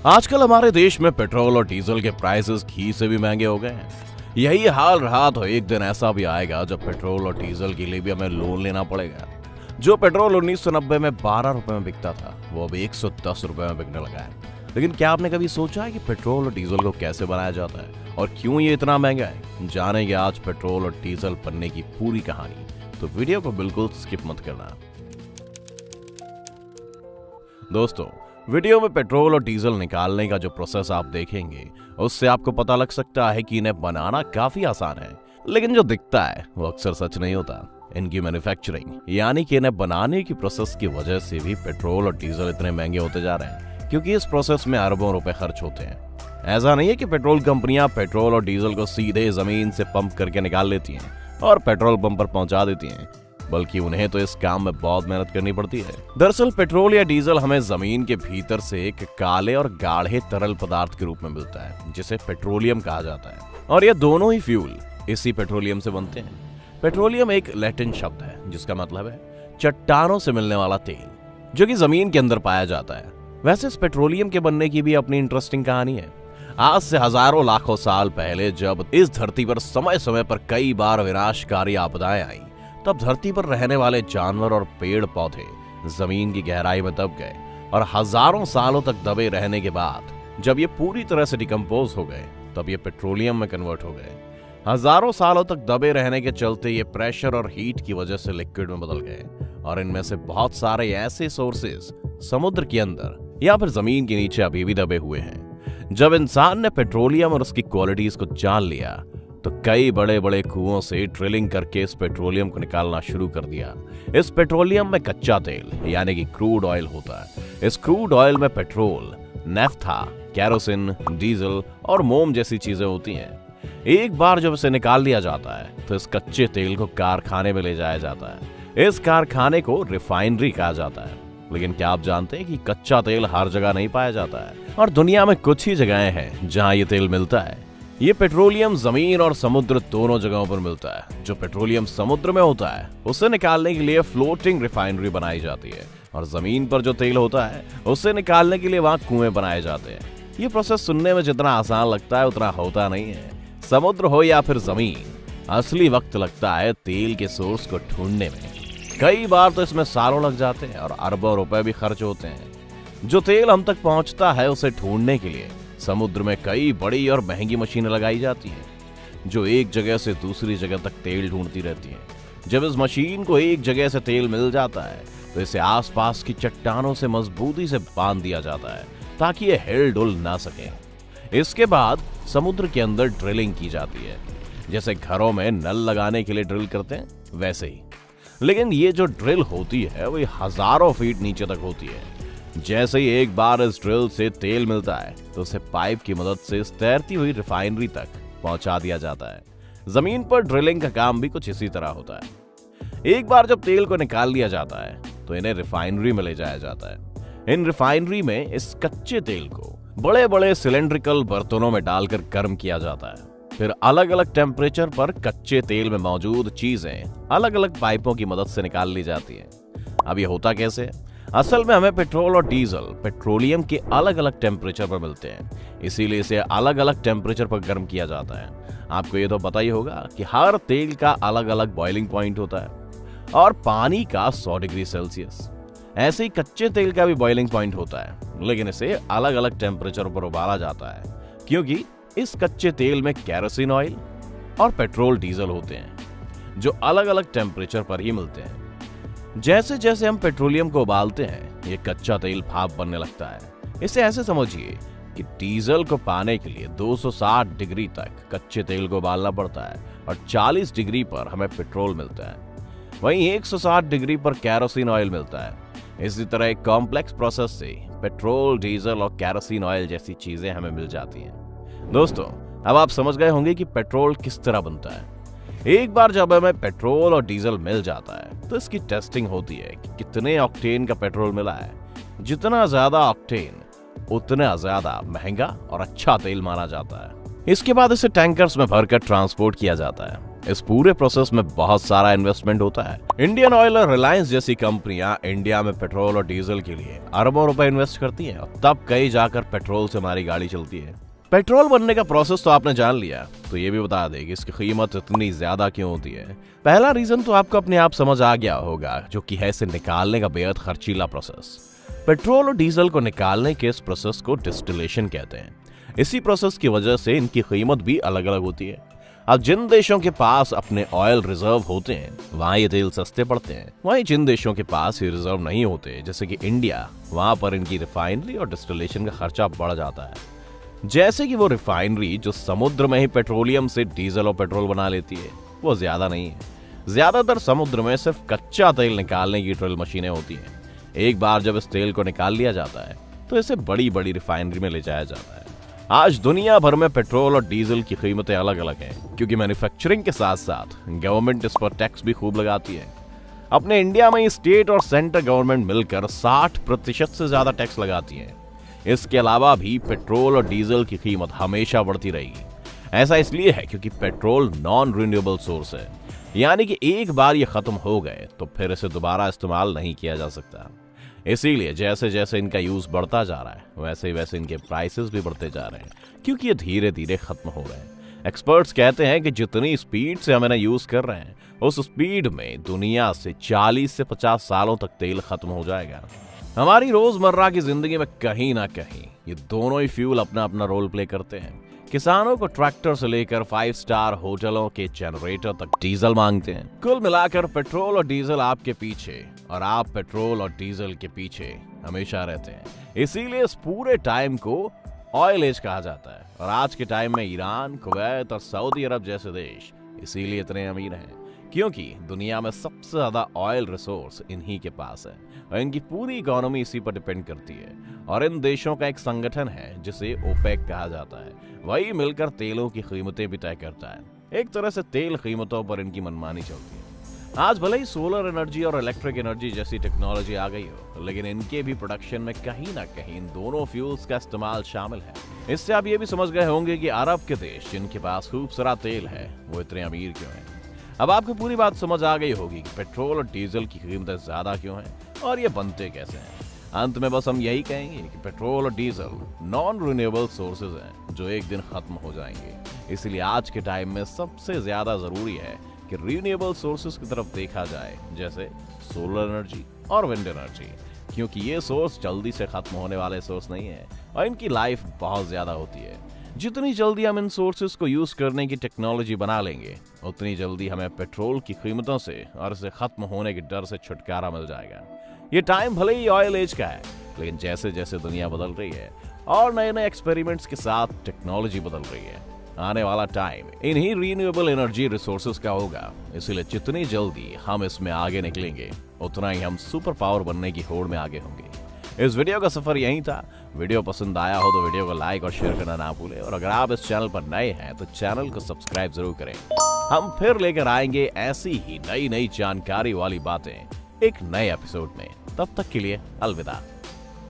आजकल हमारे देश में पेट्रोल और डीजल के प्राइसेस घी से भी महंगे हो गए हैं। यही हाल रहा तो एक दिन ऐसा भी आएगा जब पेट्रोल और डीजल के लिए भी हमें लोन लेना पड़ेगा। जो पेट्रोल 1990 में 12 रुपए में बिकता था वो अब 110 रुपए में बिकने लगा है। लेकिन क्या आपने कभी सोचा है कि पेट्रोल और डीजल को कैसे बनाया जाता है और क्यों ये इतना महंगा है? जानेंगे आज पेट्रोल और डीजल बनने की पूरी कहानी, तो वीडियो को बिल्कुल स्किप मत करना। दोस्तों, वीडियो में पेट्रोल और डीजल निकालने का जो प्रोसेस आप देखेंगे उससे आपको पता लग सकता है कि इन्हें बनाना काफी आसान है, लेकिन जो दिखता है वो अक्सर सच नहीं होता। इनकी मैन्युफैक्चरिंग यानी कि इन्हें बनाने की प्रोसेस की वजह से भी पेट्रोल और डीजल इतने महंगे होते जा रहे हैं, क्योंकि इस प्रोसेस में अरबों रुपए खर्च होते हैं। ऐसा नहीं है कि पेट्रोल कंपनियां पेट्रोल और डीजल को सीधे जमीन से पंप करके निकाल लेती हैं और पेट्रोल पंप पर पहुंचा देती हैं, बल्कि उन्हें तो इस काम में बहुत मेहनत करनी पड़ती है। दरअसल पेट्रोल या डीजल हमें जमीन के भीतर से एक काले और गाढ़े तरल पदार्थ के रूप में मिलता है, जिसे पेट्रोलियम कहा जाता है, और ये दोनों ही फ्यूल इसी पेट्रोलियम से बनते हैं। पेट्रोलियम एक लैटिन शब्द है जिसका मतलब है चट्टानों से मिलने वाला तेल, जो कि जमीन के अंदर पाया जाता है। वैसे इस पेट्रोलियम के बनने की भी अपनी इंटरेस्टिंग कहानी है। आज से हजारों लाखों साल पहले जब इस धरती पर समय समय पर कई बार विनाशकारी आपदाएं आई, तब धरती पर रहने वाले जानवर और पेड़ पौधे जमीन की गहराई में दब गए, और हजारों सालों तक दबे रहने के बाद जब ये पूरी तरह से डिकम्पोज हो गए तब ये पेट्रोलियम में कन्वर्ट हो गए। हजारों सालों तक दबे रहने के चलते ये प्रेशर और हीट की वजह से लिक्विड में बदल गए, और इनमें से बहुत सारे ऐसे सोर्सेज समुद्र के अंदर या फिर जमीन के नीचे अभी भी दबे हुए हैं। जब इंसान ने पेट्रोलियम और उसकी क्वालिटीज को जान लिया तो कई बड़े बड़े कुओं से ड्रिलिंग करके इस पेट्रोलियम को निकालना शुरू कर दिया। इस पेट्रोलियम में कच्चा तेल यानी कि क्रूड ऑयल होता है। इस क्रूड ऑयल में पेट्रोल, नेफ्था, केरोसिन, डीजल और मोम जैसी चीजें होती हैं। एक बार जब इसे निकाल लिया जाता है तो इस कच्चे तेल को कारखाने में ले जाया जाता है। इस कारखाने को रिफाइनरी कहा जाता है। लेकिन क्या आप जानते हैं कि कच्चा तेल हर जगह नहीं पाया जाता है, और दुनिया में कुछ ही जगहें हैं जहां ये तेल मिलता है। ये पेट्रोलियम जमीन और समुद्र दोनों जगहों पर मिलता है। जो पेट्रोलियम समुद्र में होता है उसे निकालने के लिए फ्लोटिंग रिफाइनरी बनाई जाती है, और जमीन पर जो तेल होता है उसे निकालने के लिए वहां कुएं बनाए जाते हैं। ये प्रोसेस सुनने में जितना आसान लगता है उतना होता नहीं है। समुद्र हो या फिर जमीन, असली वक्त लगता है तेल के सोर्स को ढूंढने में। कई बार तो इसमें सालों लग जाते हैं और अरबों रुपए भी खर्च होते हैं। जो तेल हम तक पहुंचता है उसे ढूंढने के लिए समुद्र में कई बड़ी और महंगी मशीनें लगाई जाती हैं, जो एक जगह से दूसरी जगह तक तेल ढूंढती रहती हैं। जब इस मशीन को एक जगह से तेल मिल जाता है तो इसे आसपास की चट्टानों से मजबूती से बांध दिया जाता है ताकि ये हिल डुल ना सके। इसके बाद समुद्र के अंदर ड्रिलिंग की जाती है, जैसे घरों में नल लगाने के लिए ड्रिल करते हैं वैसे ही। लेकिन ये जो ड्रिल होती है वो हजारों फीट नीचे तक होती है। जैसे ही एक बार इस ड्रिल से तेल मिलता है तो उसे पाइप की मदद से इस तैरती हुई रिफाइनरी तक पहुंचा दिया जाता है। जमीन पर ड्रिलिंग का काम भी कुछ इसी तरह होता है। एक बार जब तेल को निकाल लिया जाता है तो इन्हें रिफाइनरी में ले जाया जाता है। इन रिफाइनरी में इस कच्चे तेल को बड़े बड़े सिलेंड्रिकल बर्तनों में डालकर गर्म किया जाता है। फिर अलग अलग टेम्परेचर पर कच्चे तेल में मौजूद चीजें अलग अलग पाइपों की मदद से निकाल ली जाती है। अब ये होता कैसे? असल में हमें पेट्रोल और डीजल पेट्रोलियम के अलग अलग टेम्परेचर पर मिलते हैं, इसीलिए इसे अलग अलग टेम्परेचर पर गर्म किया जाता है। आपको ये तो पता ही होगा कि हर तेल का अलग अलग बॉइलिंग पॉइंट होता है, और पानी का 100 डिग्री सेल्सियस। ऐसे ही कच्चे तेल का भी बॉइलिंग पॉइंट होता है, लेकिन इसे अलग अलग टेम्परेचर पर उबाला जाता है, क्योंकि इस कच्चे तेल में केरोसिन ऑयल और पेट्रोल डीजल होते हैं, जो अलग अलग टेम्परेचर पर ही मिलते हैं। जैसे जैसे हम पेट्रोलियम को उबालते हैं ये कच्चा तेल भाप बनने लगता है। इसे ऐसे समझिए कि डीजल को पाने के लिए 260 डिग्री तक कच्चे तेल को उबालना पड़ता है, और 40 डिग्री पर हमें पेट्रोल मिलता है। वहीं 160 डिग्री पर केरोसिन ऑयल मिलता है। इसी तरह एक कॉम्प्लेक्स प्रोसेस से पेट्रोल, डीजल और केरोसिन ऑयल जैसी चीजें हमें मिल जाती हैं। दोस्तों, अब आप समझ गए होंगे कि पेट्रोल किस तरह बनता है। एक बार जब हमें पेट्रोल और डीजल मिल जाता है तो इसकी टेस्टिंग होती है कि कितने ऑक्टेन का पेट्रोल मिला है। जितना ज्यादा ऑक्टेन उतना ज्यादा महंगा और अच्छा तेल माना जाता है। इसके बाद इसे टैंकर्स में भरकर ट्रांसपोर्ट किया जाता है। इस पूरे प्रोसेस में बहुत सारा इन्वेस्टमेंट होता है। इंडियन ऑयल और रिलायंस जैसी कंपनियां इंडिया में पेट्रोल और डीजल के लिए अरबों रुपए इन्वेस्ट करती हैं, तब कहीं जाकर पेट्रोल से हमारी गाड़ी चलती है। पेट्रोल बनने का प्रोसेस तो आपने जान लिया, तो ये भी बता दें कि इसकी कीमत इतनी ज्यादा क्यों होती है। पहला रीजन तो आपको अपने आप समझ आ गया होगा, जो कि है इसे निकालने का बेहद खर्चीला प्रोसेस। पेट्रोल और डीजल को निकालने के इस प्रोसेस को डिस्टिलेशन कहते हैं। इसी प्रोसेस की वजह से इनकी कीमत भी अलग अलग होती है। अब जिन देशों के पास अपने ऑयल रिजर्व होते हैं वहां ये तेल सस्ते पड़ते हैं, वहीं जिन देशों के पास ये रिजर्व नहीं होते जैसे कि इंडिया, वहां पर इनकी रिफाइनरी और डिस्टिलेशन का खर्चा बढ़ जाता है। जैसे कि वो रिफाइनरी जो समुद्र में ही पेट्रोलियम से डीजल और पेट्रोल बना लेती है, वो ज्यादा नहीं है। ज्यादातर समुद्र में सिर्फ कच्चा तेल निकालने की ड्रिल मशीनें होती हैं। एक बार जब इस तेल को निकाल लिया जाता है तो इसे बड़ी बड़ी रिफाइनरी में ले जाया जाता है। आज दुनिया भर में पेट्रोल और डीजल की कीमतें अलग अलग हैं, क्योंकि मैन्युफैक्चरिंग के साथ साथ गवर्नमेंट इस पर टैक्स भी खूब लगाती है। अपने इंडिया में स्टेट और सेंट्रल गवर्नमेंट मिलकर 60% से ज्यादा टैक्स लगाती है। इसके अलावा भी पेट्रोल और डीजल की कीमत हमेशा बढ़ती रहेगी। ऐसा इसलिए है क्योंकि पेट्रोल नॉन रिन्यूएबल सोर्स है, यानी कि एक बार ये खत्म हो गए तो फिर इसे दोबारा इस्तेमाल नहीं किया जा सकता। इसीलिए जैसे जैसे इनका यूज बढ़ता जा रहा है वैसे वैसे इनके प्राइसेस भी बढ़ते जा रहे हैं, क्योंकि ये धीरे धीरे खत्म हो रहे हैं। एक्सपर्ट्स कहते हैं कि जितनी स्पीड से हम इन्हें यूज कर रहे हैं, उस स्पीड में दुनिया से 40 से 50 सालों तक तेल खत्म हो जाएगा। हमारी रोजमर्रा की जिंदगी में कहीं ना कहीं ये दोनों ही फ्यूल अपना अपना रोल प्ले करते हैं। किसानों को ट्रैक्टर से लेकर 5 स्टार होटलों के जनरेटर तक डीजल मांगते हैं। कुल मिलाकर पेट्रोल और डीजल आपके पीछे और आप पेट्रोल और डीजल के पीछे हमेशा रहते हैं। इसीलिए इस पूरे टाइम को ऑयल एज कहा जाता है। और आज के टाइम में ईरान, कुवैत और सऊदी अरब जैसे देश इसीलिए इतने अमीर हैं, क्योंकि दुनिया में सबसे ज्यादा ऑयल रिसोर्स इन्हीं के पास है और इनकी पूरी इकोनॉमी इसी पर डिपेंड करती है। और इन देशों का एक संगठन है जिसे ओपेक कहा जाता है, वही मिलकर तेलों की कीमतें भी तय करता है। एक तरह से तेल कीमतों पर इनकी मनमानी चलती है। आज भले ही सोलर एनर्जी और इलेक्ट्रिक एनर्जी जैसी टेक्नोलॉजी आ गई हो, लेकिन इनके भी प्रोडक्शन में कहीं ना कहीं इन दोनों फ्यूल्स का इस्तेमाल शामिल है। इससे आप ये भी समझ गए होंगे कि अरब के देश जिनके पास खूब सारा तेल है वो इतने अमीर क्यों हैं। अब आपको पूरी बात समझ आ गई होगी कि पेट्रोल और डीजल की कीमतें ज्यादा क्यों हैं और ये बनते कैसे हैं। अंत में बस हम यही कहेंगे कि पेट्रोल और डीजल नॉन रिन्यूएबल सोर्सेज हैं जो एक दिन खत्म हो जाएंगे। इसलिए आज के टाइम में सबसे ज्यादा जरूरी है कि रिन्यूएबल सोर्सेज की तरफ देखा जाए, जैसे सोलर एनर्जी और विंड एनर्जी, क्योंकि ये सोर्स जल्दी से खत्म होने वाले सोर्स नहीं है और इनकी लाइफ बहुत ज्यादा होती है। जितनी जल्दी हम इन सोर्सेज को यूज करने की टेक्नोलॉजी बना लेंगे, उतनी जल्दी हमें पेट्रोल की कीमतों से और इसे खत्म होने के डर से छुटकारा मिल जाएगा। ये टाइम भले ही ऑयल एज का है, लेकिन जैसे जैसे दुनिया बदल रही है और नए नए एक्सपेरिमेंट्स के साथ टेक्नोलॉजी बदल रही है, आने वाला टाइम इन्हीं रिन्यूएबल एनर्जी रिसोर्सेज का होगा। इसलिए जितनी जल्दी हम इसमें आगे निकलेंगे, उतना ही हम सुपर पावर बनने की होड़ में आगे होंगे। इस वीडियो का सफर यही था। वीडियो पसंद आया हो तो वीडियो को लाइक और शेयर करना ना भूलें, और अगर आप इस चैनल पर नए हैं तो चैनल को सब्सक्राइब जरूर करें। हम फिर लेकर आएंगे ऐसी ही नई नई जानकारी वाली बातें एक नए एपिसोड में। तब तक के लिए अलविदा।